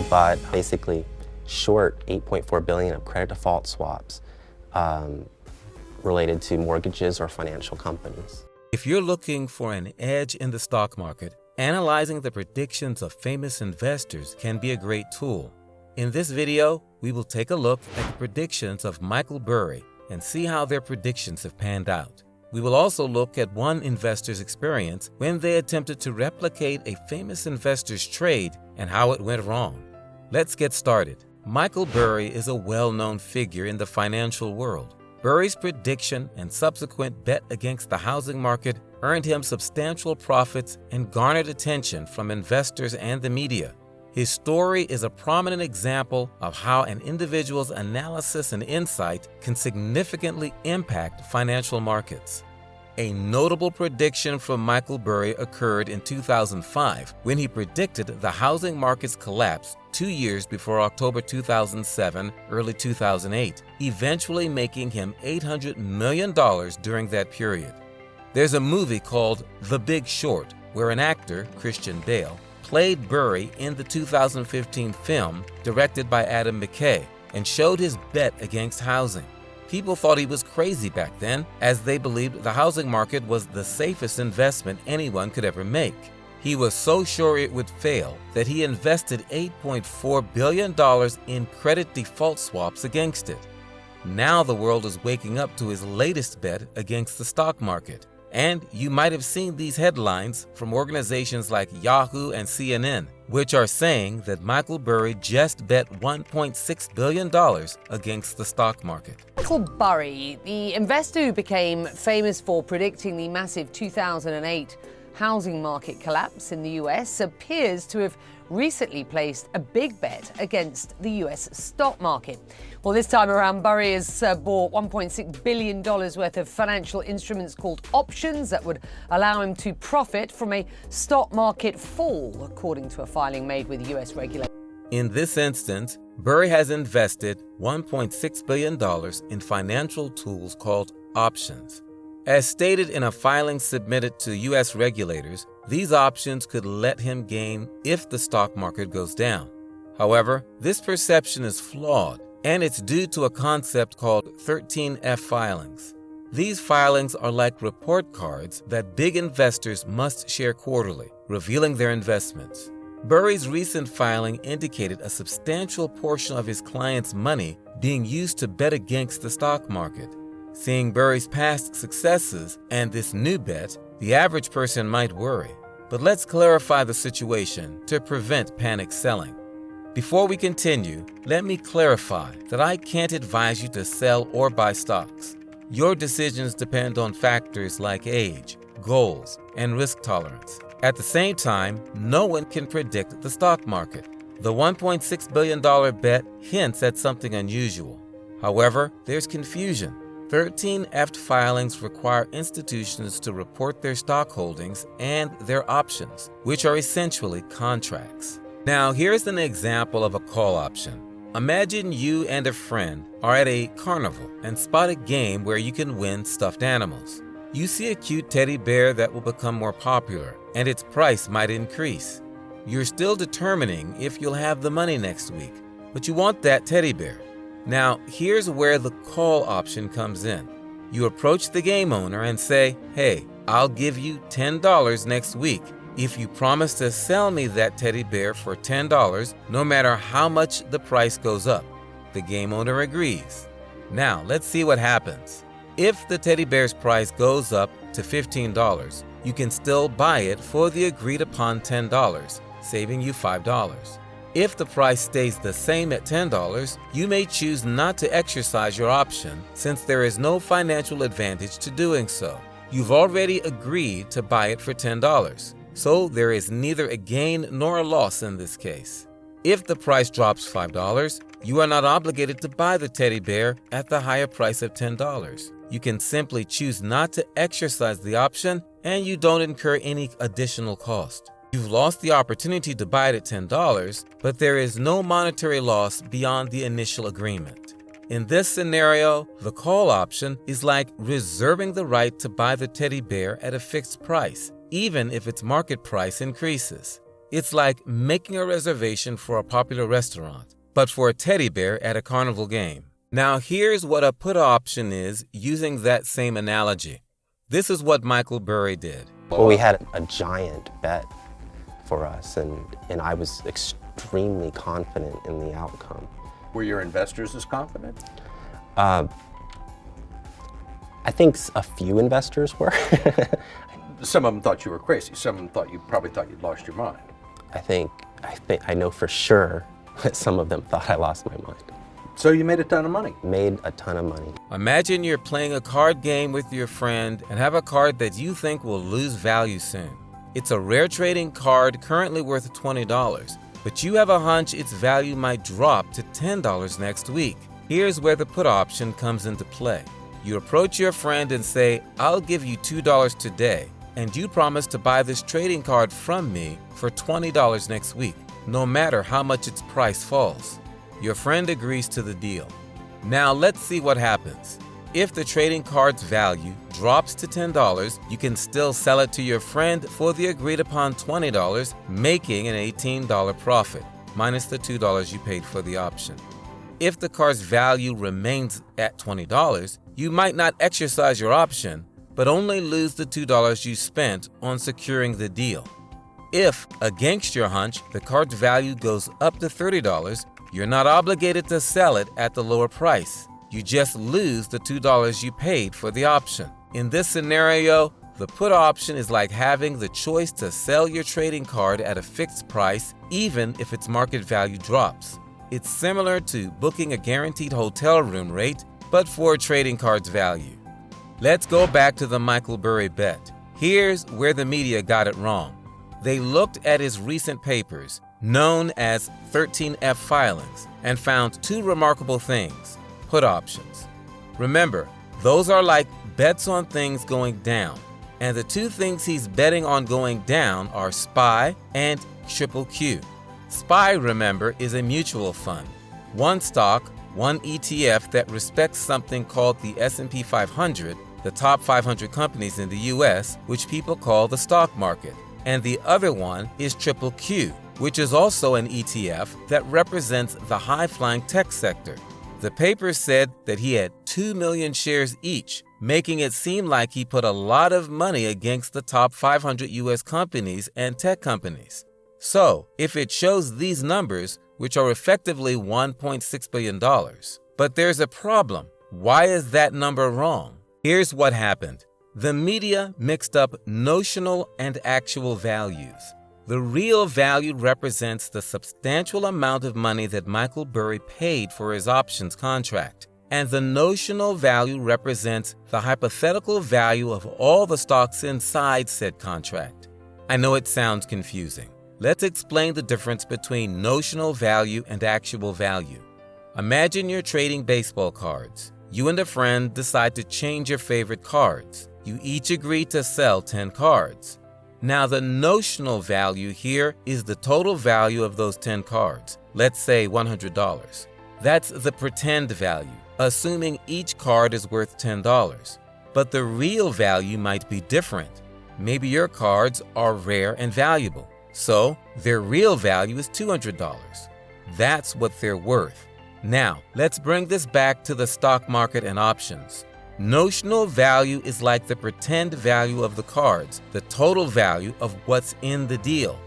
bought basically short $8.4 billion of credit default swaps related to mortgages or financial companies. If you're looking for an edge in the stock market, analyzing the predictions of famous investors can be a great tool. In this video, we will take a look at the predictions of Michael Burry and see how their predictions have panned out. We will also look at one investor's experience when they attempted to replicate a famous investor's trade and how it went wrong. Let's get started. Michael Burry is a well-known figure in the financial world. Burry's prediction and subsequent bet against the housing market earned him substantial profits and garnered attention from investors and the media. His story is a prominent example of how an individual's analysis and insight can significantly impact financial markets. A notable prediction from Michael Burry occurred in 2005 when he predicted the housing market's collapse 2 years before October 2007, early 2008, eventually making him $800 million during that period. There's a movie called The Big Short, where an actor, Christian Bale, played Burry in the 2015 film directed by Adam McKay and showed his bet against housing. People thought he was crazy back then, as they believed the housing market was the safest investment anyone could ever make. He was so sure it would fail that he invested $8.4 billion in credit default swaps against it. Now the world is waking up to his latest bet against the stock market. And you might have seen these headlines from organizations like Yahoo and CNN, which are saying that Michael Burry just bet $1.6 billion against the stock market. Michael Burry, the investor who became famous for predicting the massive 2008 housing market collapse in the US, appears to have recently placed a big bet against the US stock market. Well, this time around, Burry has bought $1.6 billion worth of financial instruments called options that would allow him to profit from a stock market fall, according to a filing made with US regulators. In this instance, Burry has invested $1.6 billion in financial tools called options. As stated in a filing submitted to U.S. regulators, these options could let him gain if the stock market goes down. However, this perception is flawed, and it's due to a concept called 13F filings. These filings are like report cards that big investors must share quarterly, revealing their investments. Burry's recent filing indicated a substantial portion of his clients' money being used to bet against the stock market. Seeing Burry's past successes and this new bet, the average person might worry. But let's clarify the situation to prevent panic selling. Before we continue, let me clarify that I can't advise you to sell or buy stocks. Your decisions depend on factors like age, goals, and risk tolerance. At the same time, no one can predict the stock market. The $1.6 billion bet hints at something unusual. However, there's confusion. 13F filings require institutions to report their stock holdings and their options, which are essentially contracts. Now, here's an example of a call option. Imagine you and a friend are at a carnival and spot a game where you can win stuffed animals. You see a cute teddy bear that will become more popular, and its price might increase. You're still determining if you'll have the money next week, but you want that teddy bear. Now, here's where the call option comes in. You approach the game owner and say, "Hey, I'll give you $10 next week if you promise to sell me that teddy bear for $10, no matter how much the price goes up." The game owner agrees. Now, let's see what happens. If the teddy bear's price goes up to $15, you can still buy it for the agreed upon $10, saving you $5. If the price stays the same at $10, you may choose not to exercise your option since there is no financial advantage to doing so. You've already agreed to buy it for $10, so there is neither a gain nor a loss in this case. If the price drops $5, you are not obligated to buy the teddy bear at the higher price of $10. You can simply choose not to exercise the option and you don't incur any additional cost. You've lost the opportunity to buy it at $10, but there is no monetary loss beyond the initial agreement. In this scenario, the call option is like reserving the right to buy the teddy bear at a fixed price, even if its market price increases. It's like making a reservation for a popular restaurant, but for a teddy bear at a carnival game. Now here's what a put option is using that same analogy. This is what Michael Burry did. Well, we had a giant bet for us, and I was extremely confident in the outcome. Were your investors as confident? I think a few investors were. Some of them thought you were crazy. Some of them probably thought you'd lost your mind. I know for sure that some of them thought I lost my mind. So you made a ton of money. Made a ton of money. Imagine you're playing a card game with your friend and have a card that you think will lose value soon. It's a rare trading card currently worth $20, but you have a hunch its value might drop to $10 next week. Here's where the put option comes into play. You approach your friend and say, "I'll give you $2 today, and you promise to buy this trading card from me for $20 next week, no matter how much its price falls." Your friend agrees to the deal. Now let's see what happens. If the trading card's value drops to $10, you can still sell it to your friend for the agreed upon $20, making an $18 profit, minus the $2 you paid for the option. If the card's value remains at $20, you might not exercise your option, but only lose the $2 you spent on securing the deal. If, against your hunch, the card's value goes up to $30, you're not obligated to sell it at the lower price. You just lose the $2 you paid for the option. In this scenario, the put option is like having the choice to sell your trading card at a fixed price, even if its market value drops. It's similar to booking a guaranteed hotel room rate, but for a trading card's value. Let's go back to the Michael Burry bet. Here's where the media got it wrong. They looked at his recent papers, known as 13F filings, and found two remarkable things: put options. Remember, those are like bets on things going down, and the two things he's betting on going down are SPY and Triple Q. SPY, remember, is a mutual fund, one stock, one ETF that respects something called the S&P 500, the top 500 companies in the US, which people call the stock market. And the other one is Triple Q, which is also an ETF that represents the high-flying tech sector. The paper said that he had 2 million shares each, making it seem like he put a lot of money against the top 500 US companies and tech companies. So, if it shows these numbers, which are effectively $1.6 billion, but there's a problem. Why is that number wrong? Here's what happened. The media mixed up notional and actual values. The real value represents the substantial amount of money that Michael Burry paid for his options contract, and the notional value represents the hypothetical value of all the stocks inside said contract. I know it sounds confusing. Let's explain the difference between notional value and actual value. Imagine you're trading baseball cards. You and a friend decide to change your favorite cards. You each agree to sell 10 cards. Now, the notional value here is the total value of those 10 cards, let's say $100. That's the pretend value, assuming each card is worth $10. But the real value might be different. Maybe your cards are rare and valuable, so their real value is $200. That's what they're worth. Now, let's bring this back to the stock market and options. Notional value is like the pretend value of the cards, the total value of what's in the deal.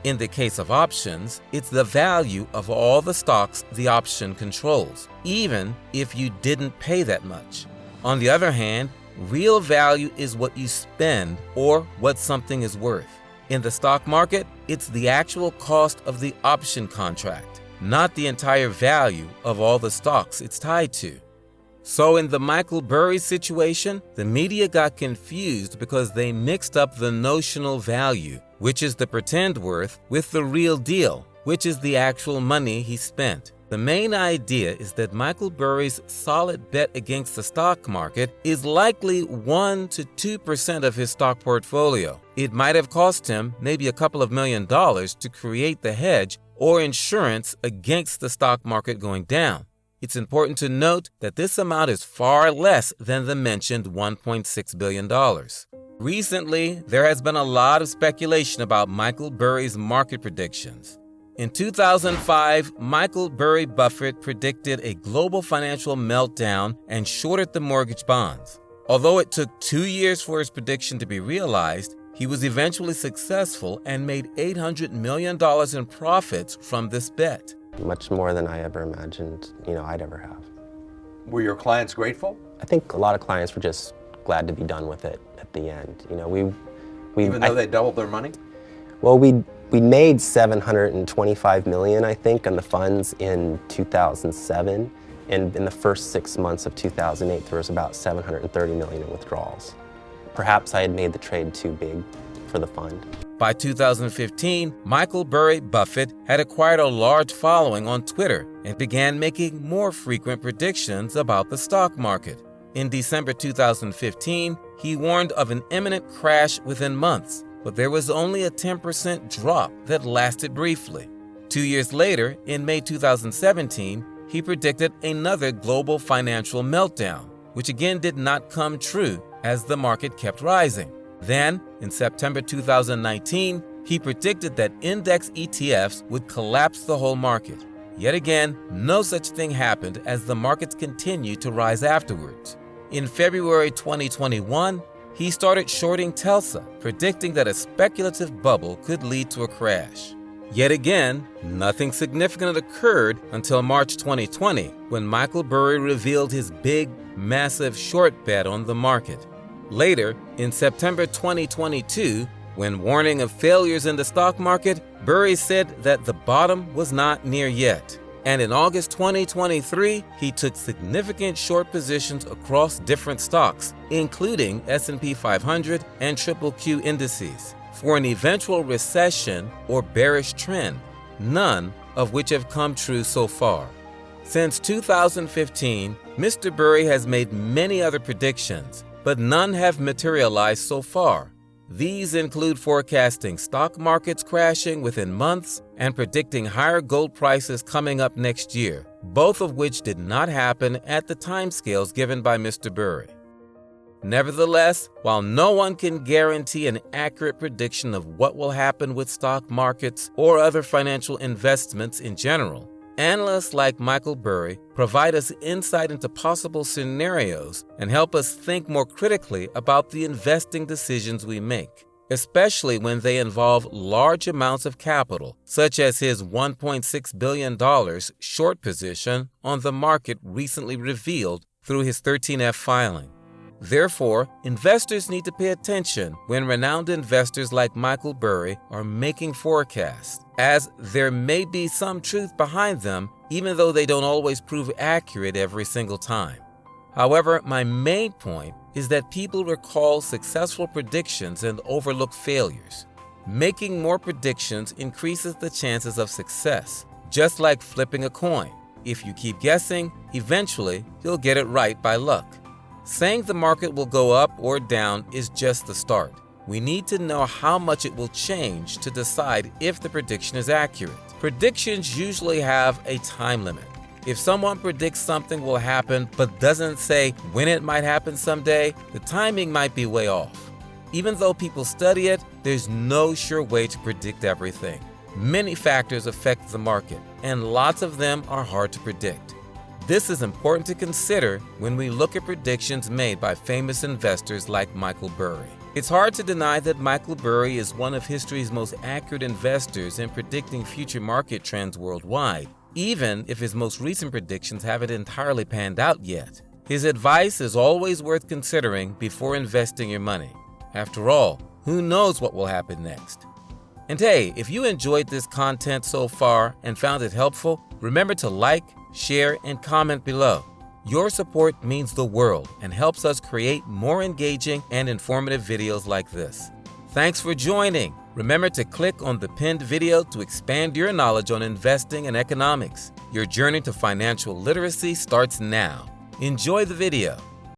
In the case of options, it's the value of all the stocks the option controls, even if you didn't pay that much. On the other hand, real value is what you spend or what something is worth. In the stock market, it's the actual cost of the option contract, not the entire value of all the stocks it's tied to. So in the Michael Burry situation, the media got confused because they mixed up the notional value, which is the pretend worth, with the real deal, which is the actual money he spent. The main idea is that Michael Burry's solid bet against the stock market is likely 1 to 2% of his stock portfolio. It might have cost him maybe a couple of $1 million to create the hedge or insurance against the stock market going down. It's important to note that this amount is far less than the mentioned $1.6 billion. Recently, there has been a lot of speculation about Michael Burry's market predictions. In 2005, Michael Burry Buffett predicted a global financial meltdown and shorted the mortgage bonds. Although it took 2 years for his prediction to be realized, he was eventually successful and made $800 million in profits from this bet. Much more than I ever imagined, I'd ever have. Were your clients grateful? I think a lot of clients were just glad to be done with it at the end. Even though they doubled their money? Well, we made $725 million, I think, on the funds in 2007. And in the first 6 months of 2008, there was about $730 million in withdrawals. Perhaps I had made the trade too big for the fund. By 2015, Michael Burry Buffett had acquired a large following on Twitter and began making more frequent predictions about the stock market. In December 2015, he warned of an imminent crash within months, but there was only a 10% drop that lasted briefly. 2 years later, in May 2017, he predicted another global financial meltdown, which again did not come true as the market kept rising. Then, in September 2019, he predicted that index ETFs would collapse the whole market. Yet again, no such thing happened as the markets continued to rise afterwards. In February 2021, he started shorting Telsa, predicting that a speculative bubble could lead to a crash. Yet again, nothing significant occurred until March 2020, when Michael Burry revealed his big, massive short bet on the market. Later, in September 2022, when warning of failures in the stock market, Burry said that the bottom was not near yet. And in August 2023, he took significant short positions across different stocks, including S&P 500 and QQQ indices, for an eventual recession or bearish trend, none of which have come true so far. Since 2015, Mr. Burry has made many other predictions, but none have materialized so far. These include forecasting stock markets crashing within months and predicting higher gold prices coming up next year, both of which did not happen at the timescales given by Mr. Burry. Nevertheless, while no one can guarantee an accurate prediction of what will happen with stock markets or other financial investments in general, analysts like Michael Burry provide us insight into possible scenarios and help us think more critically about the investing decisions we make, especially when they involve large amounts of capital, such as his $1.6 billion short position on the market recently revealed through his 13F filing. Therefore, investors need to pay attention when renowned investors like Michael Burry are making forecasts, as there may be some truth behind them, even though they don't always prove accurate every single time. However, my main point is that people recall successful predictions and overlook failures. Making more predictions increases the chances of success, just like flipping a coin. If you keep guessing, eventually you'll get it right by luck. Saying the market will go up or down is just the start. We need to know how much it will change to decide if the prediction is accurate. Predictions usually have a time limit. If someone predicts something will happen but doesn't say when it might happen someday, the timing might be way off. Even though people study it, there's no sure way to predict everything. Many factors affect the market, and lots of them are hard to predict. This is important to consider when we look at predictions made by famous investors like Michael Burry. It's hard to deny that Michael Burry is one of history's most accurate investors in predicting future market trends worldwide, even if his most recent predictions haven't entirely panned out yet. His advice is always worth considering before investing your money. After all, who knows what will happen next? And hey, if you enjoyed this content so far and found it helpful, remember to like, share, and comment below. Your support means the world and helps us create more engaging and informative videos like this. Thanks for joining. Remember to click on the pinned video to expand your knowledge on investing and economics. Your journey to financial literacy starts now. Enjoy the video.